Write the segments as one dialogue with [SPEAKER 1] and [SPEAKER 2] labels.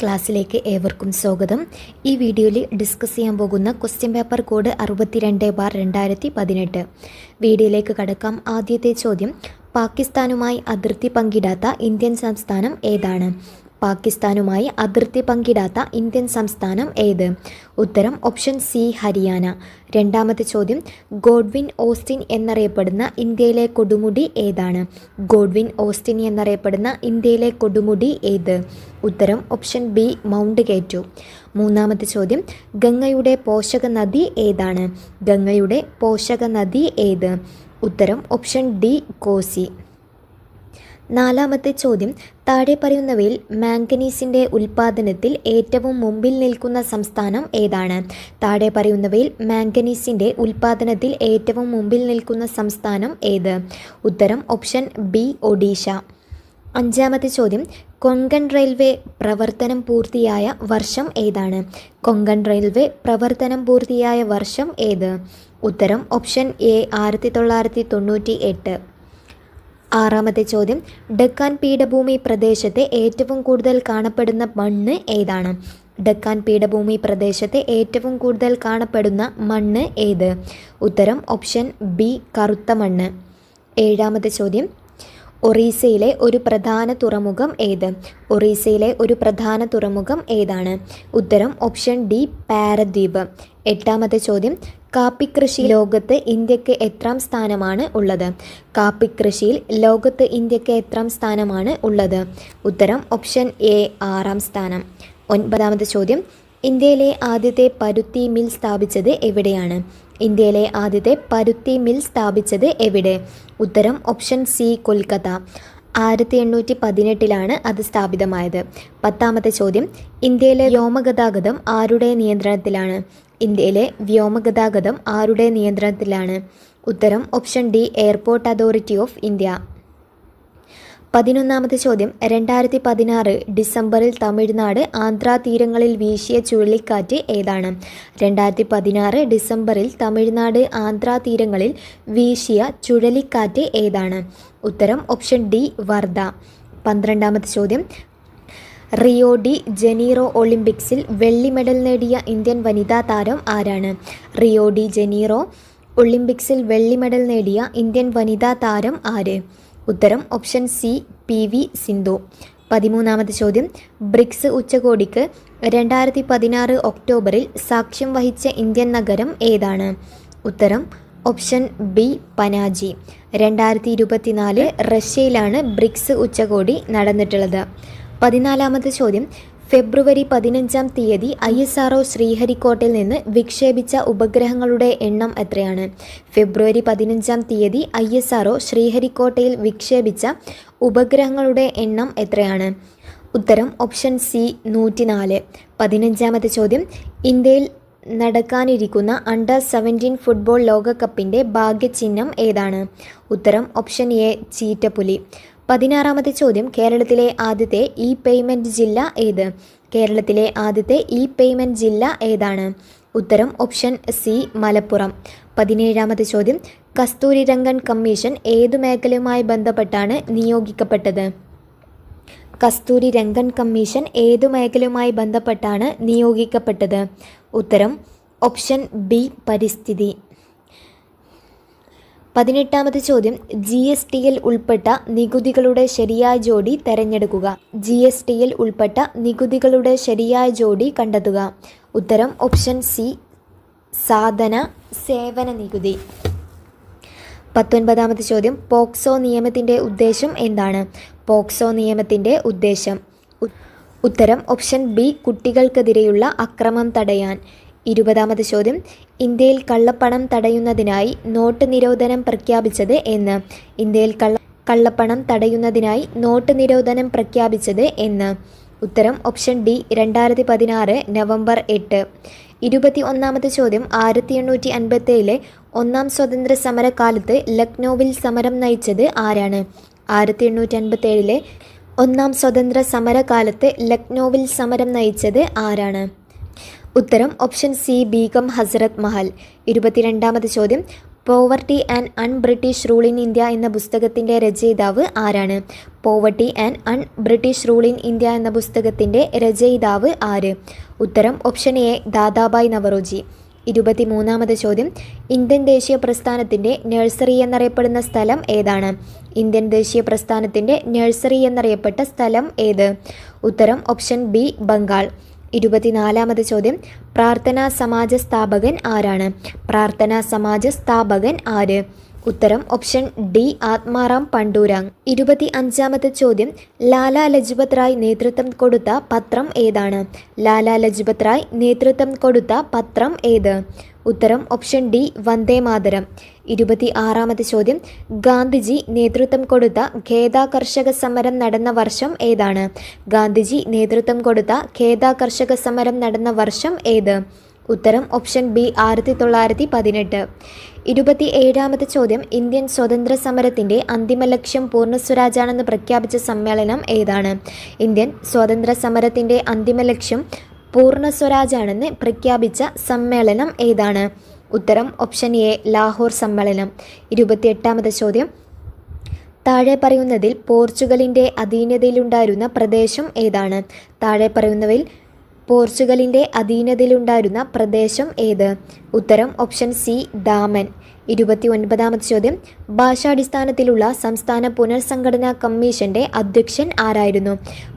[SPEAKER 1] ക്ലാസ്സിലേക്ക് ഏവർക്കും സ്വാഗതം. ഈ വീഡിയോയിൽ ഡിസ്കസ് ചെയ്യാൻ പോകുന്ന ക്വസ്റ്റ്യൻ പേപ്പർ കോഡ് 62/2018. വീഡിയോയിലേക്ക് കടക്കാം. ആദ്യത്തെ ചോദ്യം, പാകിസ്ഥാനുമായി അതിർത്തി പങ്കിടാത്ത ഇന്ത്യൻ സംസ്ഥാനം ഏതാണ്? പാകിസ്ഥാനുമായി അതിർത്തി പങ്കിടാത്ത ഇന്ത്യൻ സംസ്ഥാനം ഏത്? ഉത്തരം ഓപ്ഷൻ സി, ഹരിയാന. രണ്ടാമത്തെ ചോദ്യം, ഗോഡ്വിൻ ഓസ്റ്റിൻ എന്നറിയപ്പെടുന്ന ഇന്ത്യയിലെ കൊടുമുടി ഏതാണ്? ഗോഡ്വിൻ ഓസ്റ്റിൻ എന്നറിയപ്പെടുന്ന ഇന്ത്യയിലെ കൊടുമുടി ഏത്? ഉത്തരം ഓപ്ഷൻ ബി, മൗണ്ട് കെറ്റു. മൂന്നാമത്തെ ചോദ്യം, ഗംഗയുടെ പോഷക നദി ഏതാണ്? ഗംഗയുടെ പോഷക നദി ഏത്? ഉത്തരം ഓപ്ഷൻ ഡി, കോസി. നാലാമത്തെ ചോദ്യം, താഴെ പറയുന്നവയിൽ മാംഗനീസിൻ്റെ ഉൽപ്പാദനത്തിൽ ഏറ്റവും മുമ്പിൽ നിൽക്കുന്ന സംസ്ഥാനം ഏതാണ്? താഴെ പറയുന്നവയിൽ മാംഗനീസിൻ്റെ ഉൽപ്പാദനത്തിൽ ഏറ്റവും മുമ്പിൽ നിൽക്കുന്ന സംസ്ഥാനം ഏത്? ഉത്തരം ഓപ്ഷൻ ബി, ഒഡീഷ. അഞ്ചാമത്തെ ചോദ്യം, കൊങ്കൺ റെയിൽവേ പ്രവർത്തനം പൂർത്തിയായ വർഷം ഏതാണ്? കൊങ്കൺ റെയിൽവേ പ്രവർത്തനം പൂർത്തിയായ വർഷം ഏത്? ഉത്തരം ഓപ്ഷൻ എ, 1998. ആറാമത്തെ ചോദ്യം, ഡെക്കാൻ പീഠഭൂമി പ്രദേശത്തെ ഏറ്റവും കൂടുതൽ കാണപ്പെടുന്ന മണ്ണ് ഏതാണ്? ഡെക്കാൻ പീഠഭൂമി പ്രദേശത്തെ ഏറ്റവും കൂടുതൽ കാണപ്പെടുന്ന മണ്ണ് ഏത്? ഉത്തരം ഓപ്ഷൻ ബി, കറുത്ത മണ്ണ്. ഏഴാമത്തെ ചോദ്യം, ഒറീസയിലെ ഒരു പ്രധാന തുറമുഖം ഏത്? ഒറീസയിലെ ഒരു പ്രധാന തുറമുഖം ഏതാണ്? ഉത്തരം ഓപ്ഷൻ ഡി, പാരദ്വീപ്. എട്ടാമത്തെ ചോദ്യം, കാപ്പിക്കൃഷി ലോകത്ത് ഇന്ത്യക്ക് എത്രാം സ്ഥാനമാണ് ഉള്ളത്? കാപ്പിക്കൃഷിയിൽ ലോകത്ത് ഇന്ത്യക്ക് എത്രാം സ്ഥാനമാണ് ഉള്ളത്? ഉത്തരം ഓപ്ഷൻ എ, 6ാം സ്ഥാനം. ഒൻപതാമത്തെ ചോദ്യം, ഇന്ത്യയിലെ ആദ്യത്തെ പരുത്തി മിൽ സ്ഥാപിച്ചത് എവിടെയാണ്? ഇന്ത്യയിലെ ആദ്യത്തെ പരുത്തി മിൽ സ്ഥാപിച്ചത് എവിടെ? ഉത്തരം ഓപ്ഷൻ സി, കൊൽക്കത്ത. 1818 അത് സ്ഥാപിതമായത്. പത്താമത്തെ ചോദ്യം, ഇന്ത്യയിലെ വ്യോമഗതാഗതം ആരുടെ നിയന്ത്രണത്തിലാണ്? ഇന്ത്യയിലെ വ്യോമഗതാഗതം ആരുടെ നിയന്ത്രണത്തിലാണ്? ഉത്തരം option D, airport authority of India. 11ാമത്തെ ചോദ്യം, 2016 ഡിസംബറിൽ തമിഴ്നാട് ആന്ധ്രാ തീരങ്ങളിൽ വീശിയ ചുഴലിക്കാറ്റ് ഏതാണ്? 2016 ഡിസംബറിൽ തമിഴ്നാട് ആന്ധ്രാ തീരങ്ങളിൽ വീശിയ ചുഴലിക്കാറ്റ് ഏതാണ്? ഉത്തരം ഓപ്ഷൻ ഡി, വർധ. 12ാമത്തെ ചോദ്യം, റിയോ ഡി ജനീറോ ഒളിമ്പിക്സിൽ വെള്ളി മെഡൽ നേടിയ ഇന്ത്യൻ വനിതാ താരം ആരാണ്? റിയോ ഡി ജനീറോ ഒളിമ്പിക്സിൽ വെള്ളി മെഡൽ നേടിയ ഇന്ത്യൻ വനിതാ താരം ആര്? ഉത്തരം ഓപ്ഷൻ സി, PV സിന്ധു. 13ാമത്തെ ചോദ്യം, ബ്രിക്സ് ഉച്ചകോടിക്ക് 2016 ഒക്ടോബറിൽ സാക്ഷ്യം വഹിച്ച ഇന്ത്യൻ നഗരം ഏതാണ്? ഉത്തരം ഓപ്ഷൻ ബി, പനാജി. 2024 റഷ്യയിലാണ് ബ്രിക്സ് ഉച്ചകോടി നടന്നിട്ടുള്ളത്. 14ാമത്തെ ചോദ്യം, ഫെബ്രുവരി 15-ാം തീയതി ISRO ശ്രീഹരിക്കോട്ടയിൽ നിന്ന് വിക്ഷേപിച്ച ഉപഗ്രഹങ്ങളുടെ എണ്ണം എത്രയാണ്? ഫെബ്രുവരി 15-ാം തീയതി ISRO ശ്രീഹരിക്കോട്ടയിൽ വിക്ഷേപിച്ച ഉപഗ്രഹങ്ങളുടെ എണ്ണം എത്രയാണ്? ഉത്തരം ഓപ്ഷൻ സി, 104. 15ാമത്തെ ചോദ്യം, ഇന്ത്യയിൽ നടക്കാനിരിക്കുന്ന അണ്ടർ 17 ഫുട്ബോൾ ലോകകപ്പിൻ്റെ ഭാഗ്യചിഹ്നം ഏതാണ്? ഉത്തരം ഓപ്ഷൻ എ, ചീറ്റപ്പുലി. 16ാമത്തെ ചോദ്യം, കേരളത്തിലെ ആദ്യത്തെ പേയ്മെൻറ്റ് ജില്ല ഏത്? കേരളത്തിലെ ആദ്യത്തെ പേയ്മെൻറ്റ് ജില്ല ഏതാണ്? ഉത്തരം ഓപ്ഷൻ സി, മലപ്പുറം. 17ാമത്തെ ചോദ്യം, കസ്തൂരി രംഗൻ കമ്മീഷൻ ഏതു മേഖലയുമായി ബന്ധപ്പെട്ടാണ് നിയോഗിക്കപ്പെട്ടത്? കസ്തൂരി രംഗൻ കമ്മീഷൻ ഏതു മേഖലയുമായി ബന്ധപ്പെട്ടാണ് നിയോഗിക്കപ്പെട്ടത്? ഉത്തരം ഓപ്ഷൻ ബി, പരിസ്ഥിതി. 18ാമത്തെ ചോദ്യം, GSTയിൽ ഉൾപ്പെട്ട നികുതികളുടെ ശരിയായ ജോഡി തിരഞ്ഞെടുക്കുക. GSTയിൽ ഉൾപ്പെട്ട നികുതികളുടെ ശരിയായ ജോഡി കണ്ടെത്തുക. ഉത്തരം ഓപ്ഷൻ സി, സാധന സേവന നികുതി. 19ാമത്തെ ചോദ്യം, പോക്സോ നിയമത്തിൻ്റെ ഉദ്ദേശം എന്താണ്? പോക്സോ നിയമത്തിൻ്റെ ഉദ്ദേശം? ഉത്തരം ഓപ്ഷൻ ബി, കുട്ടികൾക്കെതിരെയുള്ള അക്രമം തടയാൻ. 20ാമത്തെ ചോദ്യം, ഇന്ത്യയിൽ കള്ളപ്പണം തടയുന്നതിനായി നോട്ട് നിരോധനം പ്രഖ്യാപിച്ചത് എന്ന്? ഇന്ത്യയിൽ കള്ളപ്പണം തടയുന്നതിനായി നോട്ട് നിരോധനം പ്രഖ്യാപിച്ചത് എന്ന്? ഉത്തരം ഓപ്ഷൻ ഡി, 2016 നവംബർ 8. 21ാമത്തെ ചോദ്യം, 1857 ഒന്നാം സ്വതന്ത്ര സമരകാലത്ത് ലക്നൌവിൽ സമരം നയിച്ചത് ആരാണ്? 1857 ഒന്നാം സ്വതന്ത്ര സമരകാലത്ത് ലക്നൌവിൽ സമരം നയിച്ചത് ആരാണ്? ഉത്തരം ഓപ്ഷൻ സി, ബീഗം ഹസ്രത്ത് മഹൽ. 22ാമത്തെ ചോദ്യം, poverty and British rule in India എന്ന പുസ്തകത്തിൻ്റെ രചയിതാവ് ആരാണ്? Poverty and British rule in India എന്ന പുസ്തകത്തിൻ്റെ രചയിതാവ് ആര്? ഉത്തരം ഓപ്ഷൻ എ ദാദാഭായ് നവറോജി. 23ാമത് ചോദ്യം, ഇന്ത്യൻ ദേശീയ പ്രസ്ഥാനത്തിൻ്റെ നഴ്സറി എന്നറിയപ്പെടുന്ന സ്ഥലം ഏതാണ്? ഇന്ത്യൻ ദേശീയ പ്രസ്ഥാനത്തിൻ്റെ നഴ്സറി എന്നറിയപ്പെട്ട സ്ഥലം ഏത്? ഉത്തരം ഓപ്ഷൻ ബി ബംഗാൾ. 24ാമത് ചോദ്യം, പ്രാർത്ഥനാ സമാജ സ്ഥാപകൻ ആരാണ്? പ്രാർത്ഥനാ സമാജ സ്ഥാപകൻ ആര്? ഉത്തരം ഓപ്ഷൻ ഡി ആത്മാറാം പണ്ടൂരാങ്. 25ാമത്തെ ചോദ്യം, ലാലാ ലജ്പത് റായ് നേതൃത്വം കൊടുത്ത പത്രം ഏതാണ്? ലാലാ ലജ്പത് റായ് നേതൃത്വം കൊടുത്ത പത്രം ഏത്? ഉത്തരം ഓപ്ഷൻ ഡി വന്ദേ മാതരം. 26ാമത്തെ ചോദ്യം, ഗാന്ധിജി നേതൃത്വം കൊടുത്ത ഖേദ കർഷക സമരം നടന്ന വർഷം ഏതാണ്? ഗാന്ധിജി നേതൃത്വം കൊടുത്ത ഖേദ കർഷക സമരം നടന്ന വർഷം ഏത്? ഉത്തരം ഓപ്ഷൻ ബി 1918. 27ാമത്തെ ചോദ്യം, ഇന്ത്യൻ സ്വാതന്ത്ര്യ സമരത്തിൻ്റെ അന്തിമ ലക്ഷ്യം പൂർണ്ണ സ്വരാജാണെന്ന് പ്രഖ്യാപിച്ച സമ്മേളനം ഏതാണ്? ഇന്ത്യൻ സ്വാതന്ത്ര്യ സമരത്തിൻ്റെ അന്തിമ ലക്ഷ്യം പൂർണ്ണ സ്വരാജാണെന്ന് പ്രഖ്യാപിച്ച സമ്മേളനം ഏതാണ്? ഉത്തരം ഓപ്ഷൻ എ ലാഹോർ സമ്മേളനം. 28ാമത്തെ ചോദ്യം, താഴെ പറയുന്നതിൽ പോർച്ചുഗലിൻ്റെ അധീനതയിലുണ്ടായിരുന്ന പ്രദേശം ഏതാണ്? താഴെ പറയുന്നവയിൽ പോർച്ചുഗലിൻ്റെ അധീനതയിലുണ്ടായിരുന്ന പ്രദേശം ഏത്? ഉത്തരം ഓപ്ഷൻ സി ദാമൻ. 29ാമത്തെ ചോദ്യം, ഭാഷാടിസ്ഥാനത്തിലുള്ള സംസ്ഥാന പുനർസംഘടനാ കമ്മീഷൻ്റെ അധ്യക്ഷൻ ആരായിരുന്നു?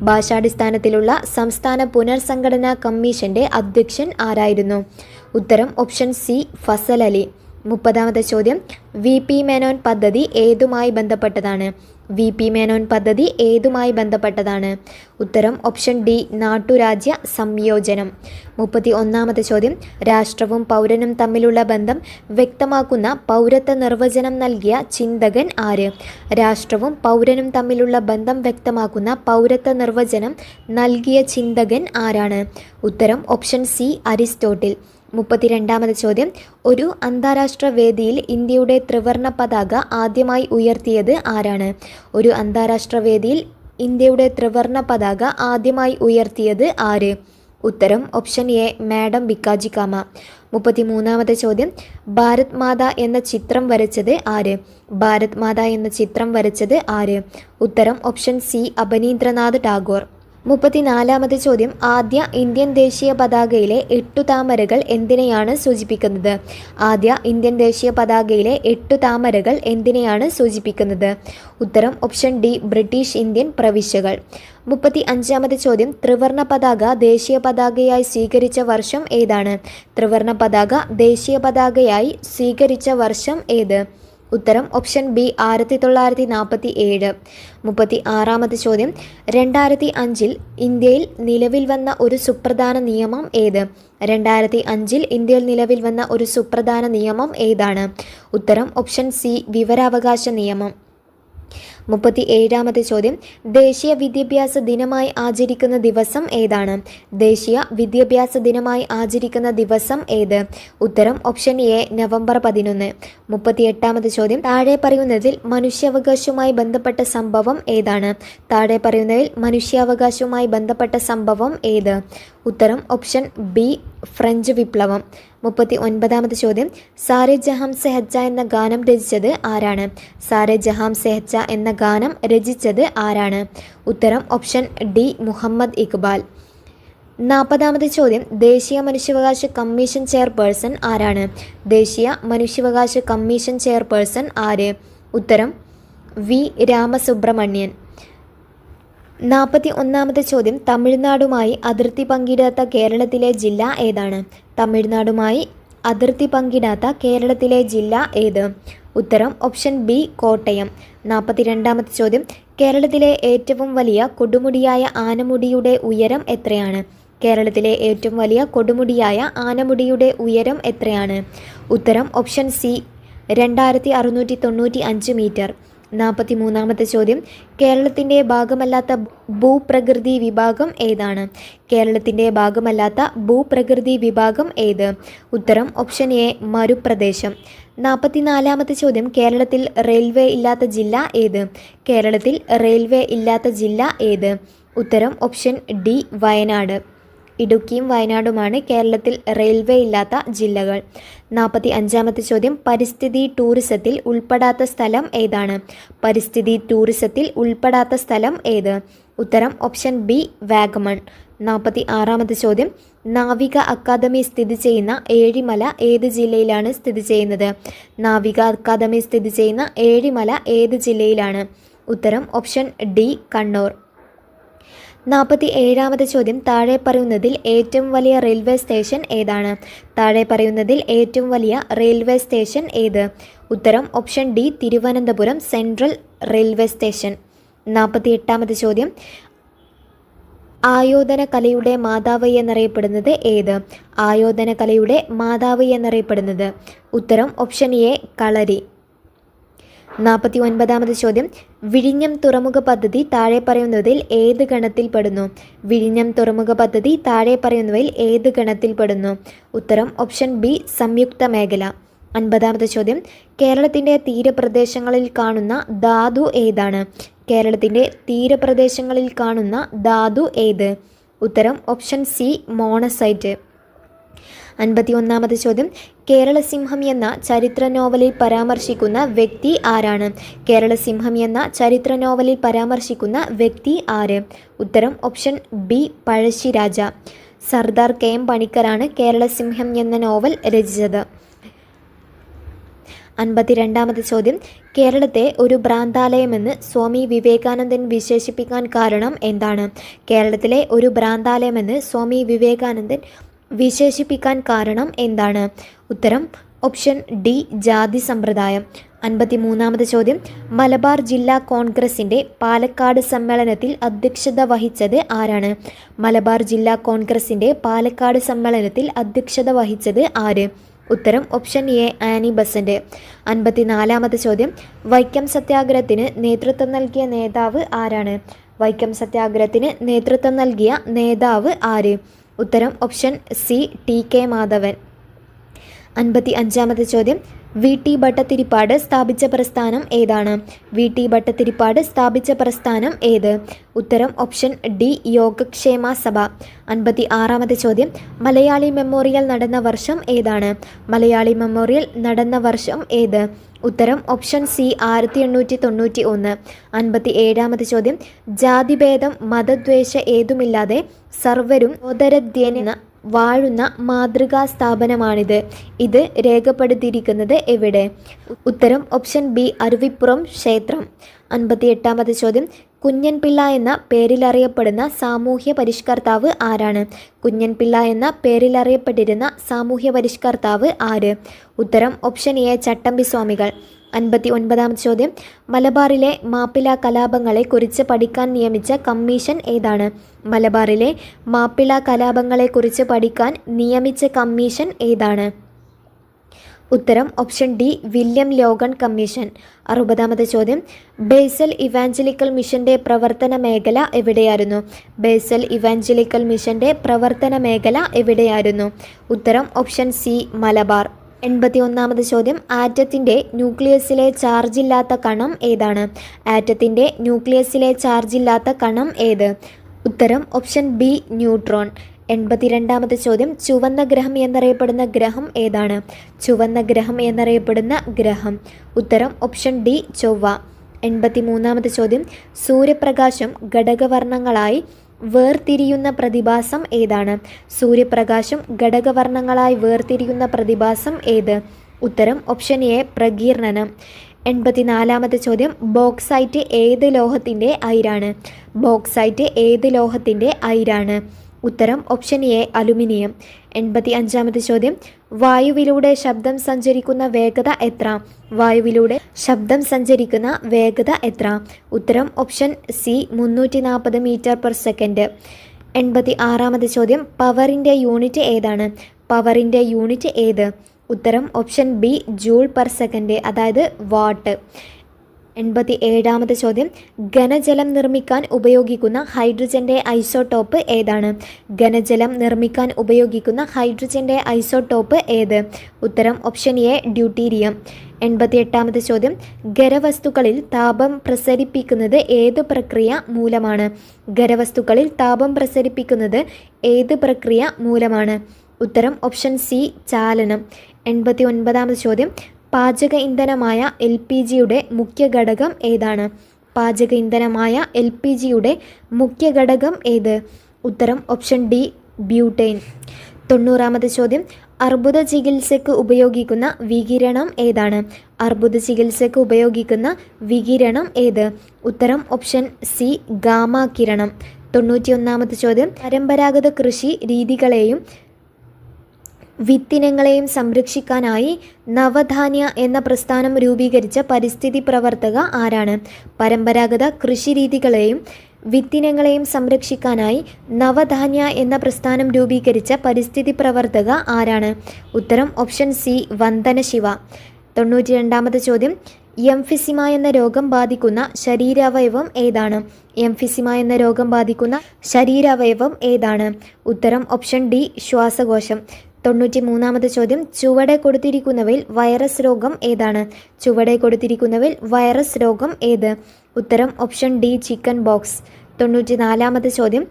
[SPEAKER 1] ഭാഷാടിസ്ഥാനത്തിലുള്ള സംസ്ഥാന പുനർസംഘടനാ കമ്മീഷൻ്റെ അധ്യക്ഷൻ ആരായിരുന്നു? ഉത്തരം ഓപ്ഷൻ സി ഫസൽ അലി. 30ാമത്തെ ചോദ്യം, വി പി മേനോൻ പദ്ധതി ഏതുമായി ബന്ധപ്പെട്ടതാണ്? വി പി മേനോൻ പദ്ധതി ഏതുമായി ബന്ധപ്പെട്ടതാണ്? ഉത്തരം ഓപ്ഷൻ ഡി നാട്ടുരാജ്യ സംയോജനം. 31ാമത്തെ ചോദ്യം, രാഷ്ട്രവും പൗരനും തമ്മിലുള്ള ബന്ധം വ്യക്തമാക്കുന്ന പൗരത്വ നിർവചനം നൽകിയ ചിന്തകൻ ആര്? രാഷ്ട്രവും പൗരനും തമ്മിലുള്ള ബന്ധം വ്യക്തമാക്കുന്ന പൗരത്വ നിർവചനം നൽകിയ ചിന്തകൻ ആരാണ്? ഉത്തരം ഓപ്ഷൻ സി അരിസ്റ്റോട്ടിൽ. 32ാമത് ചോദ്യം, ഒരു അന്താരാഷ്ട്ര വേദിയിൽ ഇന്ത്യയുടെ ത്രിവർണ പതാക ആദ്യമായി ഉയർത്തിയത് ആരാണ്? ഒരു അന്താരാഷ്ട്ര വേദിയിൽ ഇന്ത്യയുടെ ത്രിവർണ പതാക ആദ്യമായി ഉയർത്തിയത് ആര്? ഉത്തരം ഓപ്ഷൻ എ മാഡം ബിക്കാജി കാമ. 33ാമത്തെ ചോദ്യം, ഭാരത് മാത എന്ന ചിത്രം വരച്ചത് ആര്? ഭാരത് മാത എന്ന ചിത്രം വരച്ചത് ആര്? ഉത്തരം ഓപ്ഷൻ സി അബനീന്ദ്രനാഥ് ടാഗോർ. 34ാമത്തെ ചോദ്യം, ആദ്യ ഇന്ത്യൻ ദേശീയ പതാകയിലെ 8 താമരകൾ എന്തിനെയാണ് സൂചിപ്പിക്കുന്നത്? ആദ്യ ഇന്ത്യൻ ദേശീയ പതാകയിലെ 8 താമരകൾ എന്തിനെയാണ് സൂചിപ്പിക്കുന്നത്? ഉത്തരം ഓപ്ഷൻ ഡി ബ്രിട്ടീഷ് ഇന്ത്യൻ പ്രവിശ്യകൾ. 35ാമത്തെ ചോദ്യം, ത്രിവർണ പതാക ദേശീയ പതാകയായി സ്വീകരിച്ച വർഷം ഏതാണ്? ത്രിവർണ പതാക ദേശീയ പതാകയായി സ്വീകരിച്ച വർഷം ഏത്? ഉത്തരം ഓപ്ഷൻ ബി 1947. 36ാമത്തെ ചോദ്യം, 2005-ൽ ഇന്ത്യയിൽ നിലവിൽ വന്ന ഒരു സുപ്രധാന നിയമം ഏത്? 2005-ൽ ഇന്ത്യയിൽ നിലവിൽ വന്ന ഒരു സുപ്രധാന നിയമം ഏതാണ്? ഉത്തരം ഓപ്ഷൻ സി വിവരാവകാശ നിയമം. 37ാമത്തെ ചോദ്യം, ദേശീയ വിദ്യാഭ്യാസ ദിനമായി ആചരിക്കുന്ന ദിവസം ഏതാണ്? ദേശീയ വിദ്യാഭ്യാസ ദിനമായി ആചരിക്കുന്ന ദിവസം ഏത്? ഉത്തരം ഓപ്ഷൻ എ നവംബർ 11. 38ാമത്തെ ചോദ്യം, താഴെ പറയുന്നതിൽ മനുഷ്യാവകാശവുമായി ബന്ധപ്പെട്ട സംഭവം ഏതാണ്? താഴെ പറയുന്നതിൽ മനുഷ്യാവകാശവുമായി ബന്ധപ്പെട്ട സംഭവം ഏത്? ഉത്തരം ഓപ്ഷൻ ബി ഫ്രഞ്ച് വിപ്ലവം. 39ാമത്തെ ചോദ്യം, സാരെ ജഹാം സെ ഹജ്ജ എന്ന ഗാനം രചിച്ചത് ആരാണ്? സാരെ ജഹാം സെ ഹജ്ജ എന്ന ഗാനം രചിച്ചത് ആരാണ്? ഉത്തരം ഓപ്ഷൻ ഡി മുഹമ്മദ് ഇക്ബാൽ. 40ാമത്തെ ചോദ്യം, ദേശീയ മനുഷ്യാവകാശ കമ്മീഷൻ ചെയർപേഴ്സൺ ആരാണ്? ദേശീയ മനുഷ്യാവകാശ കമ്മീഷൻ ചെയർപേഴ്സൺ ആര്? ഉത്തരം വി രാമസുബ്രഹ്മണ്യൻ. 41ാമത്തെ ചോദ്യം, തമിഴ്നാടുമായി അതിർത്തി പങ്കിടാത്ത കേരളത്തിലെ ജില്ല ഏതാണ്? തമിഴ്നാടുമായി അതിർത്തി പങ്കിടാത്ത കേരളത്തിലെ ജില്ല ഏത്? ഉത്തരം ഓപ്ഷൻ ബി കോട്ടയം. 42ാമത്തെ ചോദ്യം, കേരളത്തിലെ ഏറ്റവും വലിയ കൊടുമുടിയായ ആനമുടിയുടെ ഉയരം എത്രയാണ്? കേരളത്തിലെ ഏറ്റവും വലിയ കൊടുമുടിയായ ആനമുടിയുടെ ഉയരം എത്രയാണ്? ഉത്തരം ഓപ്ഷൻ സി 2695 മീറ്റർ. 43ാമത്തെ ചോദ്യം, കേരളത്തിൻ്റെ ഭാഗമല്ലാത്ത ഭൂപ്രകൃതി വിഭാഗം ഏതാണ്? കേരളത്തിൻ്റെ ഭാഗമല്ലാത്ത ഭൂപ്രകൃതി വിഭാഗം ഏത്? ഉത്തരം ഓപ്ഷൻ എ മരുപ്രദേശം. 44ാമത്തെ ചോദ്യം, കേരളത്തിൽ റെയിൽവേ ഇല്ലാത്ത ജില്ല ഏത്? കേരളത്തിൽ റെയിൽവേ ഇല്ലാത്ത ജില്ല ഏത്? ഉത്തരം ഓപ്ഷൻ ഡി വയനാട്. ഇടുക്കിയും വയനാടുമാണ് കേരളത്തിൽ റെയിൽവേ ഇല്ലാത്ത ജില്ലകൾ. 45-ാമത്തെ ചോദ്യം, പരിസ്ഥിതി ടൂറിസത്തിൽ ഉൾപ്പെടാത്ത സ്ഥലം ഏതാണ്? പരിസ്ഥിതി ടൂറിസത്തിൽ ഉൾപ്പെടാത്ത സ്ഥലം ഏത്? ഉത്തരം ഓപ്ഷൻ ബി വാഗമൺ. 46-ാമത്തെ ചോദ്യം, നാവിക അക്കാദമി സ്ഥിതി ചെയ്യുന്ന ഏഴിമല ഏത് ജില്ലയിലാണ് സ്ഥിതി ചെയ്യുന്നത്? നാവിക അക്കാദമി സ്ഥിതി ചെയ്യുന്ന ഏഴിമല ഏത് ജില്ലയിലാണ്? ഉത്തരം ഓപ്ഷൻ ഡി കണ്ണൂർ. 47-ാമത്തെ ചോദ്യം, താഴെ പറയുന്നതിൽ ഏറ്റവും വലിയ റെയിൽവേ സ്റ്റേഷൻ ഏതാണ്? താഴെ പറയുന്നതിൽ ഏറ്റവും വലിയ റെയിൽവേ സ്റ്റേഷൻ ഏത്? ഉത്തരം option D Thiruvananthapuram central railway station. 48-ാമത്തെ ചോദ്യം, ആയോധന കലയുടെ മാതാവ് എന്നറിയപ്പെടുന്നത് ഏത്? ആയോധന കലയുടെ മാതാവ് എന്നറിയപ്പെടുന്നത്? ഉത്തരം ഓപ്ഷൻ എ കളരി. 49-ാമത്തെ ചോദ്യം, വിഴിഞ്ഞം തുറമുഖ പദ്ധതി താഴെ പറയുന്നതിൽ ഏത് ഗണത്തിൽപ്പെടുന്നു? വിഴിഞ്ഞം തുറമുഖ പദ്ധതി താഴെ പറയുന്നവയിൽ ഏത് ഗണത്തിൽപ്പെടുന്നു? ഉത്തരം ഓപ്ഷൻ ബി സംയുക്ത മേഖല. 50-ാമത്തെ ചോദ്യം, കേരളത്തിൻ്റെ തീരപ്രദേശങ്ങളിൽ കാണുന്ന ധാതു ഏതാണ്? കേരളത്തിൻ്റെ തീരപ്രദേശങ്ങളിൽ കാണുന്ന ധാതു ഏത്? ഉത്തരം ഓപ്ഷൻ സി മോണസൈറ്റ്. 51-ാമത്തെ ചോദ്യം, കേരളസിംഹം എന്ന ചരിത്ര നോവലിൽ പരാമർശിക്കുന്ന വ്യക്തി ആരാണ്? കേരളസിംഹം എന്ന ചരിത്ര നോവലിൽ പരാമർശിക്കുന്ന വ്യക്തി ആര്? ഉത്തരം option B Pazhassi Raja. Sardar K M പണിക്കരാണ് കേരളസിംഹം എന്ന നോവൽ രചിച്ചത്. 52-ാമത്തെ ചോദ്യം, കേരളത്തെ ഒരു ഭ്രാന്താലയമെന്ന് സ്വാമി വിവേകാനന്ദൻ വിശേഷിപ്പിക്കാൻ കാരണം എന്താണ്? കേരളത്തിലെ ഒരു ഭ്രാന്താലയമെന്ന് സ്വാമി വിവേകാനന്ദൻ വിശേഷിപ്പിക്കാൻ കാരണം എന്താണ്? ഉത്തരം ഓപ്ഷൻ ഡി ജാതി സമ്പ്രദായം. 53-ാമത്തെ ചോദ്യം, മലബാർ ജില്ലാ കോൺഗ്രസിൻ്റെ പാലക്കാട് സമ്മേളനത്തിൽ അധ്യക്ഷത വഹിച്ചത് ആരാണ്? മലബാർ ജില്ലാ കോൺഗ്രസിൻ്റെ പാലക്കാട് സമ്മേളനത്തിൽ അധ്യക്ഷത വഹിച്ചത് ആര്? ഉത്തരം ഓപ്ഷൻ എ ആനി ബസന്റ്. 54-ാമത്തെ ചോദ്യം, വൈക്കം സത്യാഗ്രഹത്തിന് നേതൃത്വം നൽകിയ നേതാവ് ആരാണ്? വൈക്കം സത്യാഗ്രഹത്തിന് നേതൃത്വം നൽകിയ നേതാവ് ആര്? ഉത്തരം option C T K Madhavan. 55-ാമത്തെ ചോദ്യം, വി ടി ഭട്ടതിരിപ്പാട് സ്ഥാപിച്ച പ്രസ്ഥാനം ഏതാണ്? വി ടി ഭട്ടതിരിപ്പാട് സ്ഥാപിച്ച പ്രസ്ഥാനം ഏത്? ഉത്തരം ഓപ്ഷൻ ഡി യോഗക്ഷേമ സഭ. 56-ാമത്തെ ചോദ്യം, മലയാളി മെമ്മോറിയൽ നടന്ന വർഷം ഏതാണ്? മലയാളി മെമ്മോറിയൽ നടന്ന വർഷം ഏത്? ഉത്തരം ഓപ്ഷൻ സി 1891. 57-ാമത്തെ ചോദ്യം, ജാതിഭേദം മതദ്വേഷ ഏതുമില്ലാതെ സർവരും സോദരധ്യേന വാഴുന്ന മാതൃകാ സ്ഥാപനമാണിത്. ഇത് രേഖപ്പെടുത്തിയിരിക്കുന്നത് എവിടെ? ഉത്തരം ഓപ്ഷൻ ബി അരുവിപ്പുറം ക്ഷേത്രം. 58-ാമത്തെ ചോദ്യം, കുഞ്ഞൻ പിള്ള എന്ന പേരിലറിയപ്പെടുന്ന സാമൂഹ്യ പരിഷ്കർത്താവ് ആരാണ്? കുഞ്ഞൻ പിള്ള എന്ന പേരിലറിയപ്പെട്ടിരുന്ന സാമൂഹ്യ പരിഷ്കർത്താവ് ആര്? ഉത്തരം ഓപ്ഷൻ എ ചട്ടമ്പി സ്വാമികൾ. 59-ാമത്തെ ചോദ്യം, മലബാറിലെ മാപ്പിള കലാപങ്ങളെ കുറിച്ച് പഠിക്കാൻ നിയമിച്ച കമ്മീഷൻ ഏതാണ്? മലബാറിലെ മാപ്പിള കലാപങ്ങളെ കുറിച്ച് പഠിക്കാൻ നിയമിച്ച കമ്മീഷൻ ഏതാണ്? ഉത്തരം option D William Logan commission. 60-ാമത്തെ ചോദ്യം, ബേസൽ ഇവാഞ്ചലിക്കൽ മിഷന്റെ പ്രവർത്തന മേഖല എവിടെയായിരുന്നു? ബേസൽ ഇവാഞ്ചലിക്കൽ മിഷന്റെ പ്രവർത്തന മേഖല എവിടെയായിരുന്നു? ഉത്തരം ഓപ്ഷൻ സി മലബാർ. 81-ാമത്തെ ചോദ്യം, ആറ്റത്തിൻ്റെ ന്യൂക്ലിയസിലെ ചാർജില്ലാത്ത കണം ഏതാണ്? ആറ്റത്തിൻ്റെ ന്യൂക്ലിയസിലെ ചാർജില്ലാത്ത കണം ഏത്? ഉത്തരം ഓപ്ഷൻ ബി ന്യൂട്രോൺ. 82-ാമത്തെ ചോദ്യം, ചുവന്ന ഗ്രഹം എന്നറിയപ്പെടുന്ന ഗ്രഹം ഏതാണ്? ചുവന്ന ഗ്രഹം എന്നറിയപ്പെടുന്ന ഗ്രഹം. ഉത്തരം ഓപ്ഷൻ ഡി ചൊവ്വ. 83-ാമത്തെ ചോദ്യം, സൂര്യപ്രകാശം ഘടകവർണ്ണങ്ങളായി വേർതിരിയുന്ന പ്രതിഭാസം ഏതാണ്? സൂര്യപ്രകാശം ഘടകവർണ്ണങ്ങളായി വേർതിരിയുന്ന പ്രതിഭാസം ഏത്? ഉത്തരം ഓപ്ഷൻ എ പ്രകീർണനം. 84-ാമത്തെ ചോദ്യം, ബോക്സൈറ്റ് ഏത് ലോഹത്തിൻ്റെ അയിരാണ്? ബോക്സൈറ്റ് ഏത് ലോഹത്തിൻ്റെ അയിരാണ്? ഉത്തരം ഓപ്ഷൻ എ അലുമിനിയം. 85-ാമത്തെ ചോദ്യം, വായുവിലൂടെ ശബ്ദം സഞ്ചരിക്കുന്ന വേഗത എത്ര? വായുവിലൂടെ ശബ്ദം സഞ്ചരിക്കുന്ന വേഗത എത്ര? ഉത്തരം ഓപ്ഷൻ സി 340 മീറ്റർ/സെക്കൻഡ്. 86-ാമത്തെ ചോദ്യം, പവറിൻ്റെ യൂണിറ്റ് ഏതാണ്? പവറിൻ്റെ യൂണിറ്റ് ഏത്? ഉത്തരം ഓപ്ഷൻ ബി ജൂൾ/സെക്കൻഡ്, അതായത് വാട്ട്. 87-ാമത്തെ ചോദ്യം, ഘനജലം നിർമ്മിക്കാൻ ഉപയോഗിക്കുന്ന ഹൈഡ്രജൻ്റെ ഐസോട്ടോപ്പ് ഏതാണ്? ഘനജലം നിർമ്മിക്കാൻ ഉപയോഗിക്കുന്ന ഹൈഡ്രജൻ്റെ ഐസോട്ടോപ്പ് ഏത്? ഉത്തരം ഓപ്ഷൻ എ ഡ്യൂട്ടീരിയം. 88ാമത്തെ ചോദ്യം ഖരവസ്തുക്കളിൽ താപം പ്രസരിപ്പിക്കുന്നത് ഏത് പ്രക്രിയ മൂലമാണ്? ഖരവസ്തുക്കളിൽ താപം പ്രസരിപ്പിക്കുന്നത് ഏത് പ്രക്രിയ മൂലമാണ്? ഉത്തരം ഓപ്ഷൻ സി ചാലനം. 89ാമത്തെ ചോദ്യം പാചക ഇന്ധനമായ LPGയുടെ മുഖ്യ ഘടകം ഏതാണ്? പാചക ഇന്ധനമായ LPGയുടെ മുഖ്യ ഘടകം ഏത്? ഉത്തരം ഓപ്ഷൻ ഡി ബ്യൂട്ടൈൻ. 90ാമത്തെ ചോദ്യം അർബുദ ചികിത്സയ്ക്ക് ഉപയോഗിക്കുന്ന വികിരണം ഏതാണ്? അർബുദ ചികിത്സയ്ക്ക് ഉപയോഗിക്കുന്ന വികിരണം ഏത്? ഉത്തരം ഓപ്ഷൻ സി ഗാമാ കിരണം. 91ാമത്തെ ചോദ്യം പരമ്പരാഗത കൃഷി രീതികളെയും വിത്തിനങ്ങളെയും സംരക്ഷിക്കാനായി നവധാന്യ എന്ന പ്രസ്ഥാനം രൂപീകരിച്ച പരിസ്ഥിതി പ്രവർത്തക ആരാണ്? പരമ്പരാഗത കൃഷിരീതികളെയും വിത്തിനങ്ങളെയും സംരക്ഷിക്കാനായി നവധാന്യ എന്ന പ്രസ്ഥാനം രൂപീകരിച്ച പരിസ്ഥിതി പ്രവർത്തക ആരാണ്? ഉത്തരം ഓപ്ഷൻ സി വന്ദന ശിവ. 92ാമത്തെ ചോദ്യം എംഫിസിമ എന്ന രോഗം ബാധിക്കുന്ന ശരീരാവയവം ഏതാണ്? എംഫിസിമ എന്ന രോഗം ബാധിക്കുന്ന ശരീരാവയവം ഏതാണ്? ഉത്തരം ഓപ്ഷൻ ഡി ശ്വാസകോശം. 93ാമത്തെ ചോദ്യം ചുവടെ കൊടുത്തിരിക്കുന്നവയിൽ വൈറസ് രോഗം ഏതാണ്? ചുവടെ കൊടുത്തിരിക്കുന്നവയിൽ വൈറസ് രോഗം ഏത്? ഉത്തരം ഓപ്ഷൻ ഡി ചിക്കൻ ബോക്സ്. 94ാമത്തെ ചോദ്യം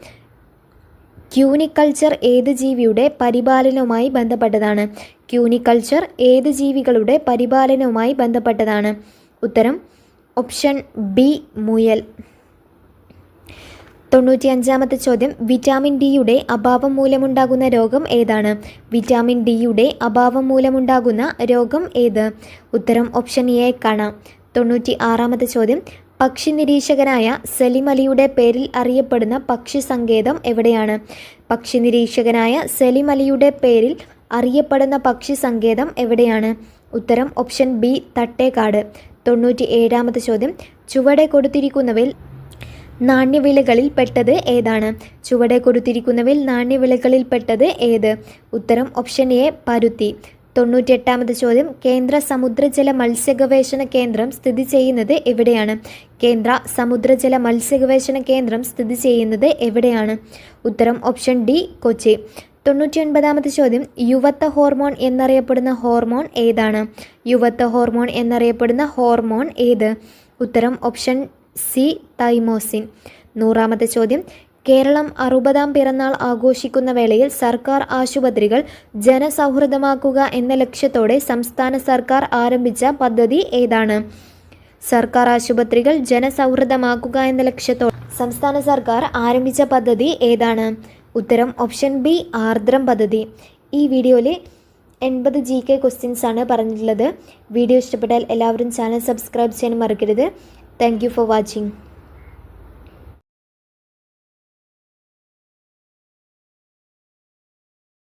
[SPEAKER 1] ക്യൂനിക്കൾച്ചർ ഏത് ജീവിയുടെ പരിപാലനവുമായി ബന്ധപ്പെട്ടതാണ്? ക്യൂനിക്കൾച്ചർ ഏത് ജീവികളുടെ പരിപാലനവുമായി ബന്ധപ്പെട്ടതാണ്? ഉത്തരം ഓപ്ഷൻ ബി മുയൽ. 95ാമത്തെ ചോദ്യം വിറ്റാമിൻ ഡിയുടെ അഭാവം മൂലമുണ്ടാകുന്ന രോഗം ഏതാണ്? വിറ്റാമിൻ ഡിയുടെ അഭാവം മൂലമുണ്ടാകുന്ന രോഗം ഏത്? ഉത്തരം ഓപ്ഷൻ എ കണ. 96ാമത്തെ ചോദ്യം പക്ഷി നിരീക്ഷകനായ സലിം അലിയുടെ പേരിൽ അറിയപ്പെടുന്ന പക്ഷി സങ്കേതം എവിടെയാണ്? പക്ഷി നിരീക്ഷകനായ സലിം അലിയുടെ പേരിൽ അറിയപ്പെടുന്ന പക്ഷി സങ്കേതം എവിടെയാണ്? ഉത്തരം ഓപ്ഷൻ ബി തട്ടേക്കാട്. 97ാമത്തെ ചോദ്യം ചുവടെ കൊടുത്തിരിക്കുന്നവയിൽ നാണ്യവിളകളിൽ പെട്ടത് ഏതാണ്? ചുവടെ കൊടുത്തിരിക്കുന്നവയിൽ നാണ്യവിളകളിൽ പെട്ടത് ഏത്? ഉത്തരം ഓപ്ഷൻ എ പരുത്തി. 98ാമത്തെ ചോദ്യം കേന്ദ്ര സമുദ്രജല മത്സ്യഗവേഷണ കേന്ദ്രം സ്ഥിതി ചെയ്യുന്നത് എവിടെയാണ്? കേന്ദ്ര സമുദ്രജല മത്സ്യഗവേഷണ കേന്ദ്രം സ്ഥിതി ചെയ്യുന്നത് എവിടെയാണ്? ഉത്തരം ഓപ്ഷൻ ഡി കൊച്ചി. 99ാമത്തെ ചോദ്യം യുവത്വ ഹോർമോൺ എന്നറിയപ്പെടുന്ന ഹോർമോൺ ഏതാണ്? യുവത്വ ഹോർമോൺ എന്നറിയപ്പെടുന്ന ഹോർമോൺ ഏത്? ഉത്തരം ഓപ്ഷൻ സി തൈമോസിൻ. 100ാമത്തെ ചോദ്യം കേരളം 60ാം പിറന്നാൾ ആഘോഷിക്കുന്ന വേളയിൽ സർക്കാർ ആശുപത്രികൾ ജനസൗഹൃദമാക്കുക എന്ന ലക്ഷ്യത്തോടെ സംസ്ഥാന സർക്കാർ ആരംഭിച്ച പദ്ധതി ഏതാണ്? സർക്കാർ ആശുപത്രികൾ ജനസൗഹൃദമാക്കുക എന്ന ലക്ഷ്യത്തോടെ സംസ്ഥാന സർക്കാർ ആരംഭിച്ച പദ്ധതി ഏതാണ്? ഉത്തരം ഓപ്ഷൻ ബി ആർദ്രം പദ്ധതി. ഈ വീഡിയോയിൽ 80 GK ക്വസ്റ്റ്യൻസ് ആണ് പറഞ്ഞിട്ടുള്ളത്. വീഡിയോ ഇഷ്ടപ്പെട്ടാൽ എല്ലാവരും ചാനൽ സബ്സ്ക്രൈബ് ചെയ്യാൻ മറക്കരുത്. Thank you for watching.